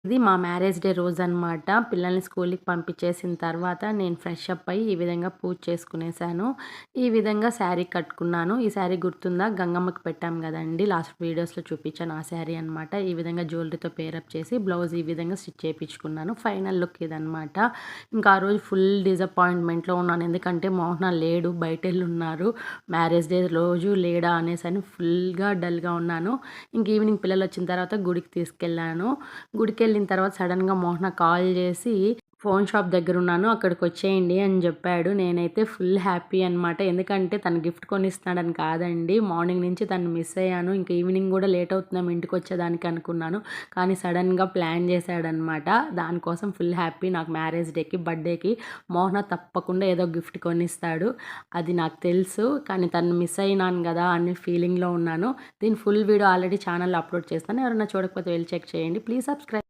ఇది మా marriage day రోజనమాట. పిల్లల్ని స్కూల్‌కి పంపించేసిన తర్వాత నేను ఫ్రెష్ అప్ అయ్యి ఈ విధంగా పూజ చేసుకునేసాను. ఈ విధంగా శారీ కట్టుకున్నాను. ఈ శారీ గుర్తుందా? గంగమ్మకి పెట్టాం గదండీ! లాస్ట్ వీడియోస్‌లో చూపించాను ఆ శారీ అనమాట. ఈ విధంగా జ్యువెలరీతో పేరప్ చేసి బ్లౌజ్ ఈ విధంగా స్టిచ్ చేపించుకున్నాను. ఫైనల్ లుక్ ఇదనమాట. ఇంకా ఆ రోజు ఫుల్ డిసప్పాయింట్‌మెంట్‌లో ఉన్నాను. ఎందుకంటే మోహన లేడు, బయటెళ్ళున్నారు. మ్యారేజ్ డే రోజు లేడా అనేసని ఫుల్‌గా డల్‌గా ఉన్నాను. ఇంక ఈవినింగ్ పిల్లలొచ్చిన తర్వాత గుడికి తీసుకెళ్ళాను. గుడికెళ్ళిన తర్వాత సడన్‌గా మోహన కాల్ చేసి, "ఫోన్ షాప్ దగ్గరున్నాను. అక్కడికొచ్చేయండి" అని జెప్పాడు. నేనైతే ఫుల్ హ్యాపీ అనమాట. ఎందుకంటే తను గిఫ్ట్ కొనిస్తున్నాడని కాదండి. మార్నింగ్ నుంచి తనని మిస్ అయ్యాను. ఇంక ఈవినింగ్ గూడా లేట్ అవుతుందేమో ఇంటికొచ్చేదానికి అనుకున్నాను. కానీ సడన్‌గా ప్లాన్ చేశాడనమాట. దానికోసం ఫుల్ హ్యాపీ. నాకు మ్యారేజ్ డేకి, బర్త్‌డేకి మోహన తప్పకుండా ఏదో గిఫ్ట్ కొనిస్తాడు. అది నాకు తెలుసు. కానీ తనని మిస్ అయినాను గదా! అనే ఫీలింగ్‌లో ఉన్నాను. దీని ఫుల్ వీడియో ఆల్రెడీ ఛానల్‌లో అప్‌లోడ్ చేస్తాను. ఎవరైనా చూడకపోతే వెళ్లి చెక్ చేయండి. Please subscribe.